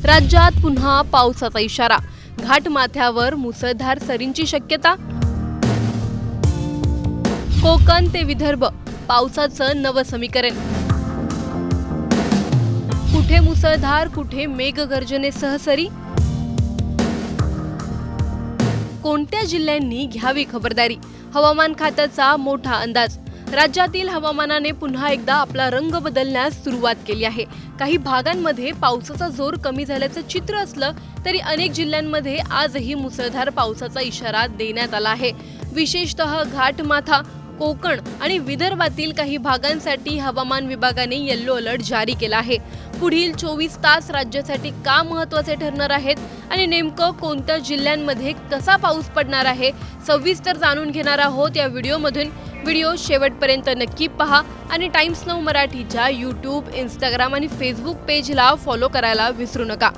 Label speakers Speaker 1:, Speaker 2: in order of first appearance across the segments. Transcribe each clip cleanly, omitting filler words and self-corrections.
Speaker 1: राज्यात पुन्हा पावसाचा इशारा, घाटमाथ्यावर मुसळधार सरींची शक्यता. कोकण ते विदर्भ पावसाचं नवं समीकरण. कुठे मुसळधार, कुठे मेघगर्जनेसह सरी. कोणत्या जिल्ह्यांनी घ्यावी खबरदारी, हवामान खात्याचा मोठा अंदाज. राज्यातील हवामानाने पुन्हा एकदा आपला रंग बदलण्यास सुरुवात केली आहे. काही भागांमध्ये पावसाचा जोर कमी झाल्याचं चित्र असलं तरी अनेक जिल्ह्यांमध्ये आजही मुसळधार पावसाचा इशारा देण्यात आला आहे. विशेषतः घाटमाथा, कोकण आणि विदर्भातील काही भागांसाठी हवामान विभागाने येलो अलर्ट जारी केला आहे. पुढील 24 तास राज्यासाठी का महत्त्वाचे ठरणार आहेत आणि नेमकं कोणत्या जिल्ह्यांमध्ये कसा पाऊस पडणार आहे सविस्तर जाणून घेणार आहोत या व्हिडिओमधून. व्हिडिओ शेवटपर्यंत नक्की पहा आणि टाइम्स नाऊ मराठीच्या यूट्यूब, इंस्टाग्राम आणि फेसबुक पेजला फॉलो करायला विसरू नका.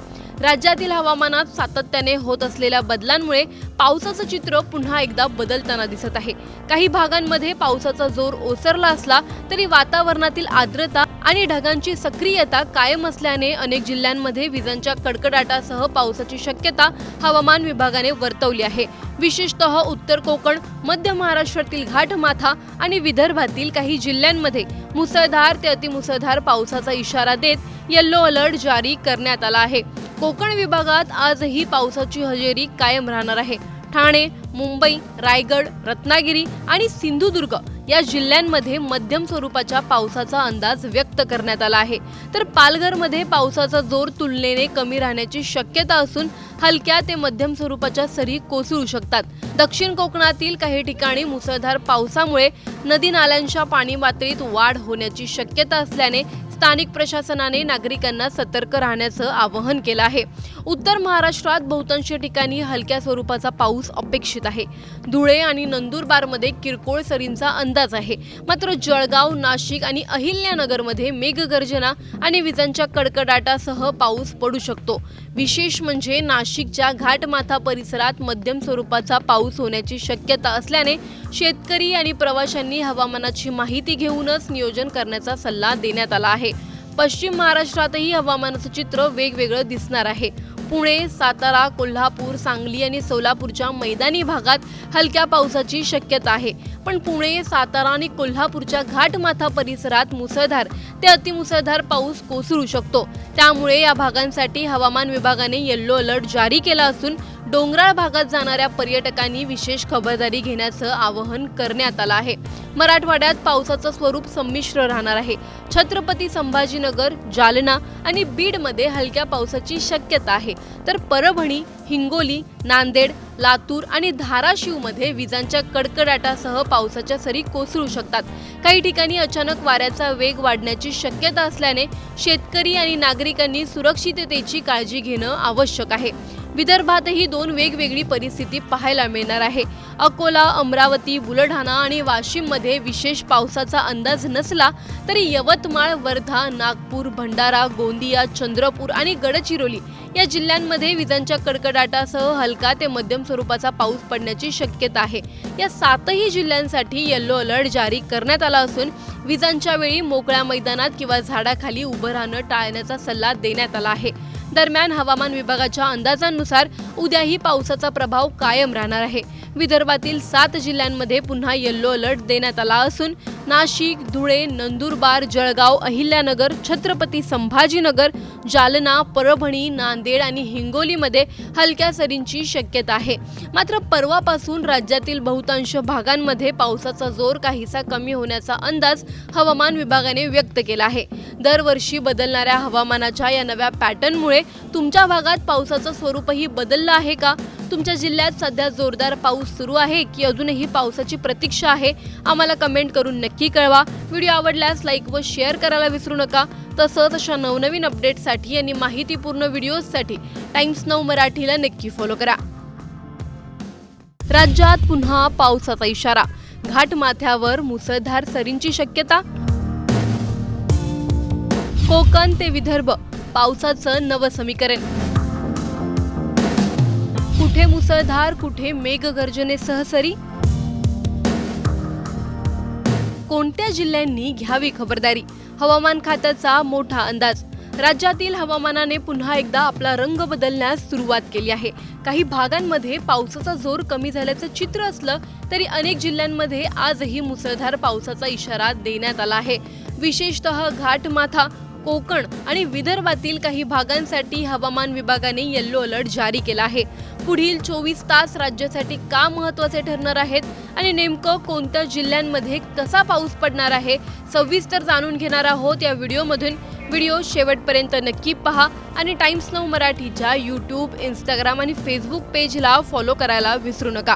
Speaker 1: राज्यातील हवामानात सातत्याने होत असलेल्या बदलांमुळे पावसाचं चित्र पुन्हा एकदा बदलताना दिसत आहे. काही भागांमध्ये पावसाचा जोर ओसरला असला तरी वातावरणातील आर्द्रता आणि ढगांची सक्रियता कायम असल्याने अनेक जिल्ह्यांमध्ये विजांच्या कडकडाटासह पावसाची शक्यता हवामान विभागाने वर्तवली आहे. विशेषतः उत्तर कोकण, मध्य महाराष्ट्रातील घाटमाथा आणि विदर्भातील काही जिल्ह्यांमध्ये मुसळधार ते अतिमुसळधार पावसाचा इशारा देत येलो अलर्ट जारी करण्यात आला आहे. कोकण विभागात आजही पावसाची हजेरी कायम राहणार आहे. ठाणे, मुंबई, रायगड, रत्नागिरी आणि सिंधुदुर्ग या जिल्ह्यांमध्ये मध्यम स्वरूपाच्या पावसाचा अंदाज व्यक्त करण्यात आला आहे. तर पालघरमध्ये पावसाचा जोर तुलनेने कमी राहण्याची शक्यता असून हलक्या ते मध्यम स्वरूपाच्या सरी कोसळू शकतात. दक्षिण कोकणातील काही ठिकाणी मुसळधार पावसामुळे नदी नाल्यांच्या पाणी पातळीत वाढ होण्याची शक्यता असल्याने स्थानिक प्रशासनाने नागरिकांना सतर्क राहण्याचं आवाहन केलं आहे. उत्तर महाराष्ट्रात बहुतांश ठिकाणी हलक्या स्वरूपाचा पाऊस अपेक्षित आहे. धुळे आणि नंदुरबारमध्ये किरकोळ सरींचा अंदाज आहे. मात्र जळगाव, नाशिक आणि अहिल्यानगरमध्ये मेघगर्जना आणि विजांच्या कडकडाटासह पाऊस पडू शकतो. विशेष म्हणजे नाशिकच्या घाटमाथा परिसरात मध्यम स्वरूपाचा पाऊस होण्याची शक्यता असल्याने शेतकरी आणि प्रवाशांनी हवामानाची माहिती घेऊनच नियोजन करण्याचा सल्ला देण्यात आला आहे. पश्चिम महाराष्ट्रातही हवामानाचं चित्र वेगवेगळं दिसणार आहे. पुणे, सातारा, कोल्हापूर, सांगली आणि सोलापूरच्या मैदानी भागात हलक्या पावसाची शक्यता आहे. पण पुणे, सातारा आणि कोल्हापूरच्या घाटमाथा परिसरात मुसळधार ते अतिमुसळधार पाऊस कोसळू शकतो. त्यामुळे या भागांसाठी हवामान विभागाने येलो अलर्ट जारी केला असून डोंगराळ भागात जाणाऱ्या पर्यटकांनी विशेष खबरदारी घेण्याचं आवाहन करण्यात आलं आहे. मराठवाड्यात पावसाचं स्वरूप संमिश्र राहणार आहे. छत्रपती संभाजीनगर, जालना आणि बीडमध्ये हलक्या पावसाची शक्यता आहे. तर परभणी, हिंगोली, नांदेड, लातूर आणि धाराशिवमध्ये विजांच्या कडकडाटासह पावसाच्या सरी कोसळू शकतात. काही ठिकाणी अचानक वाऱ्याचा वेग वाढण्याची शक्यता असल्याने शेतकरी आणि नागरिकांनी सुरक्षिततेची काळजी घेणं आवश्यक आहे. विदर्भातही दोन वेगवेगळी परिस्थिती पाहायला मिळणार आहे. अकोला, अमरावती, बुलढाणा आणि वाशिममध्ये विशेष पावसाचा अंदाज नसला तरी यवतमाळ, वर्धा, नागपूर, भंडारा, गोंदिया, चंद्रपूर आणि गडचिरोली या जिल्ह्यांमध्ये विजांच्या कडकडाटासह हलका ते मध्यम स्वरूपाचा पाऊस पडण्याची शक्यता आहे. या 7ही जिल्ह्यांसाठी येलो अलर्ट जारी करण्यात आला असून विजांच्या वेळी मोकळ्या मैदानात किंवा झाडाखाली उभं राहणं टाळण्याचा सल्ला देण्यात आला आहे. दरम्यान हवामान विभागाच्या अंदाजानुसार उद्याही पावसाचा प्रभाव कायम राहणार आहे. विदर्भातील 7 जिल्ह्यांमध्ये पुन्हा येलो अलर्ट देण्यात आला असून नाशिक, धुळे, नंदुरबार, जळगाव, अहिल्यानगर, छत्रपती संभाजीनगर, जालना, परभणी, नांदेड आणि हिंगोलीमध्ये हलक्या सरींची शक्यता आहे. मात्र परवापासून राज्यातील बहुतांश भागांमध्ये पावसाचा जोर काहीसा कमी होण्याचा अंदाज हवामान विभागाने व्यक्त केला आहे. दरवर्षी बदलणाऱ्या हवामानाच्या या नव्या पॅटर्नमुळे तुमच्या भागात पावसाचं स्वरूपही बदललं आहे का? तुमच्या जिल्ह्यात सध्या जोरदार पाऊस सुरू आहे की अजूनही पावसाची प्रतीक्षा आहे? आम्हाला कमेंट करून नक्की कळवा. व्हिडिओ आवडल्यास लाईक व शेअर करायला विसरू नका. तसंच अशा नवनवीन अपडेट्ससाठी आणि माहितीपूर्ण व्हिडिओजसाठी टाइम्स नाऊ मराठीला नक्की फॉलो करा. राज्यात पुन्हा पावसाचा इशारा, घाटमाथ्यावर मुसळधार सरींची शक्यता. कोकण ते विदर्भ पावसाचं नवं समीकरण. कुठे मुसळधार, कुठे मेघगर्जनेसह सरी. कोणत्या जिल्ह्यांनी घ्यावी खबरदारी, हवामान खात्याचा मोठा अंदाज. राज्यातील हवामानाने पुन्हा एकदा आपला रंग बदलण्यास सुरुवात केली आहे. काही भागांमध्ये पावसाचा जोर कमी झाल्याचं चित्र असलं तरी अनेक जिल्ह्यांमध्ये आजही मुसळधार पावसाचा इशारा देण्यात आला आहे. विशेषतः घाटमाथा, कोकण आणि विदर्भातील काही भागांसाठी हवामान विभागाने येलो अलर्ट जारी केला आहे. पुढील 24 तास राज्यासाठी का महत्त्वाचे ठरणार आहेत आणि नेमकं कोणत्या जिल्ह्यांमध्ये कसा पाऊस पडणार आहे सविस्तर जाणून घेणार आहोत या व्हिडिओमधून. व्हिडिओ शेवटपर्यंत नक्की पहा आणि टाइम्स नाऊ मराठीच्या यूट्यूब, इंस्टाग्राम आणि फेसबुक पेजला फॉलो करायला विसरू नका.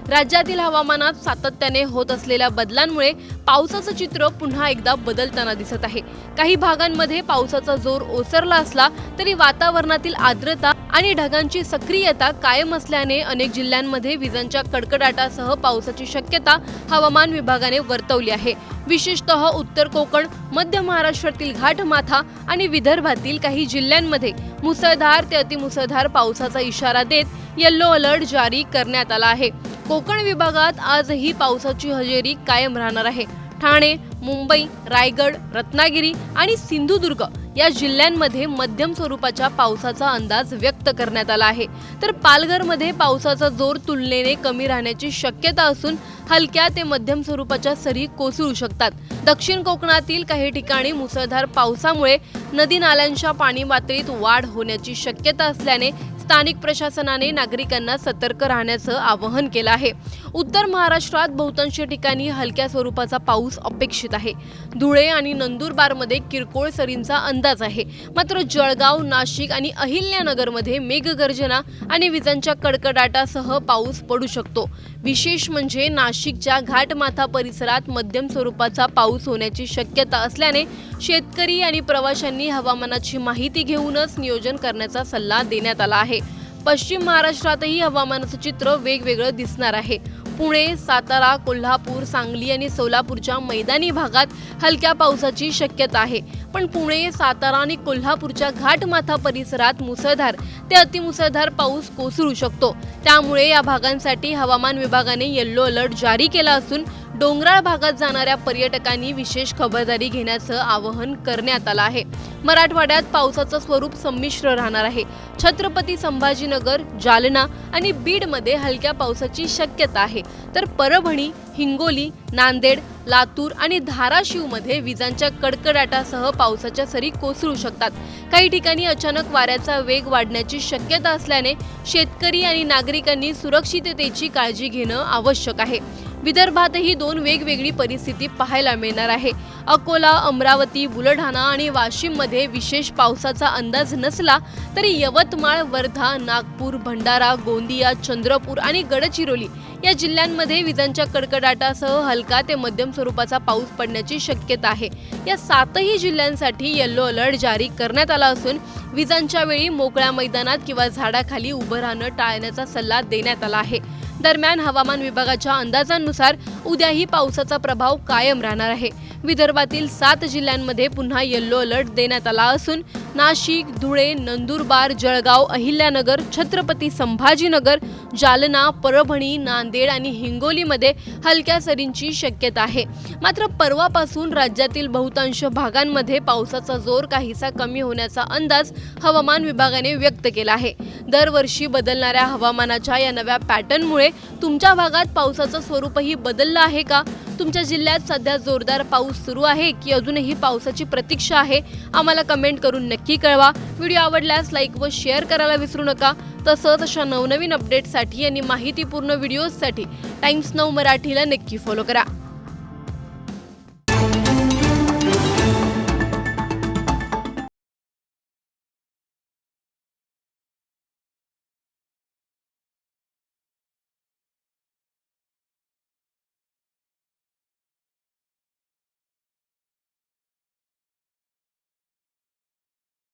Speaker 1: राज्यातील हवामानात सातत्याने होत असलेल्या बदलांमुळे पावसाचं चित्र पुन्हा एकदा बदलताना दिसत आहे. काही भागांमध्ये पावसाचा जोर ओसरला असला तरी वातावरणातील आर्द्रता आणि ढगांची सक्रियता कायम असल्याने अनेक जिल्ह्यांमध्ये विजांच्या कडकडाटासह पावसाची शक्यता हवामान विभागाने वर्तवली आहे. विशेषतः उत्तर कोकण, मध्य महाराष्ट्रातील घाटमाथा आणि विदर्भातील काही जिल्ह्यांमध्ये मुसळधार ते अतिमुसळधार पावसाचा इशारा देत येलो अलर्ट जारी करण्यात आला आहे. कोकण विभागात आजही पावसाची हजेरी कायम राहणार आहे. ठाणे, मुंबई, रायगड, रत्नागिरी आणि सिंधुदुर्ग या जिल्ह्यांमध्ये मध्यम स्वरूपाच्या पावसाचा अंदाज व्यक्त करण्यात आला आहे. तर पालघरमध्ये पावसाचा जोर तुलनेने कमी राहण्याची शक्यता असून हलक्या ते मध्यम स्वरूपाच्या सरी कोसळू शकतात. दक्षिण कोकणातील काही ठिकाणी मुसळधार पावसामुळे नदी नाल्यांच्या पाणी पातळीत वाढ होण्याची शक्यता असल्याने स्थानिक प्रशासनाने नागरिकांना सतर्क राहण्याचं आवाहन केलं आहे. उत्तर महाराष्ट्रात बहुतांश ठिकाणी हलक्या स्वरूपाचा पाऊस अपेक्षित आहे. धुळे आणि नंदुरबारमध्ये किरकोळ सरींचा अंदाज आहे. मात्र जळगाव, नाशिक आणि अहिल्यानगरमध्ये मेघगर्जना आणि विजांच्या कडकडाटासह पाऊस पडू शकतो. विशेष म्हणजे नाशिकच्या घाटमाथा परिसरात मध्यम स्वरूपाचा पाऊस होण्याची शक्यता असल्याने शेतकरी आणि प्रवाशांनी हवामानाची माहिती घेऊनच नियोजन करण्याचा सल्ला देण्यात आला आहे. पश्चिम महाराष्ट्रातही हवामानाचं चित्र वेगवेगळं दिसणार आहे. पुणे, सातारा, कोल्हापूर, सांगली आणि सोलापूरच्या मैदानी भागात हलक्या पावसाची शक्यता आहे. पण पुणे, सातारा आणि कोल्हापूरच्या घाटमाथा परिसरात मुसळधार ते अतिमुसळधार पाऊस कोसळू शकतो. त्यामुळे या भागांसाठी हवामान विभागाने येलो अलर्ट जारी केला असून डोंगराळ भागात जाणाऱ्या पर्यटकांनी विशेष खबरदारी घेण्याचं आवाहन करण्यात आलं आहे. मराठवाड्यात पावसाचं स्वरूप संमिश्र राहणार आहे. छत्रपती संभाजीनगर, जालना आणि बीडमध्ये हलक्या पावसाची शक्यता आहे. तर परभणी, हिंगोली, नांदेड, लातूर आणि धाराशिवमध्ये विजांच्या कडकडाटासह पावसाच्या सरी कोसळू शकतात. काही ठिकाणी अचानक वाऱ्याचा वेग वाढण्याची शक्यता असल्याने शेतकरी आणि नागरिकांनी सुरक्षिततेची काळजी घेणं आवश्यक आहे. विदर्भातही दोन वेगवेगळी परिस्थिती पाहायला मिळणार आहे. अकोला, अमरावती, बुलढाणा आणि वाशिममध्ये विशेष पावसाचा अंदाज नसला तरी यवतमाळ, वर्धा, नागपूर, भंडारा, गोंदिया, चंद्रपूर आणि गडचिरोली या जिल्ह्यांमध्ये विजांच्या कडकडाटासह हलका ते मध्यम स्वरूपाचा पाऊस पडण्याची शक्यता आहे. या 7ही जिल्ह्यांसाठी येलो अलर्ट जारी करण्यात आला असून विजांच्या वेळी मोकळ्या मैदानात किंवा झाडाखाली उभं राहणं टाळण्याचा सल्ला देण्यात आला आहे. दरम्यान हवामान विभागाच्या अंदाजानुसार उद्याही पावसाचा प्रभाव कायम राहणार आहे. विदर्भातील 7 जिल्ह्यांमध्ये पुन्हा येलो अलर्ट देण्यात आला असून नाशिक, धुळे, नंदुरबार, जळगाव, अहिल्यानगर, छत्रपती संभाजीनगर, जालना, परभणी, नांदेड आणि हिंगोलीमध्ये हलक्या सरींची शक्यता आहे. मात्र परवापासून राज्यातील बहुतांश भागांमध्ये पावसाचा जोर काहीसा कमी होण्याचा अंदाज हवामान विभागाने व्यक्त केला आहे. दरवर्षी बदलणाऱ्या हवामानाच्या या नव्या पॅटर्नमुळे तुमच्या भागात पावसाचं स्वरूपही बदललं आहे का? तुमच्या जिल्ह्यात सध्या जोरदार पाऊस सुरू आहे की अजूनही पावसाची प्रतीक्षा आहे? आम्हाला कमेंट करून नक्की कळवा. व्हिडिओ आवडल्यास लाईक व शेअर करायला विसरू नका. तसंच अशा नवनवीन अपडेट्ससाठी आणि माहितीपूर्ण व्हिडिओजसाठी टाइम्स नाऊ मराठीला नक्की फॉलो करा.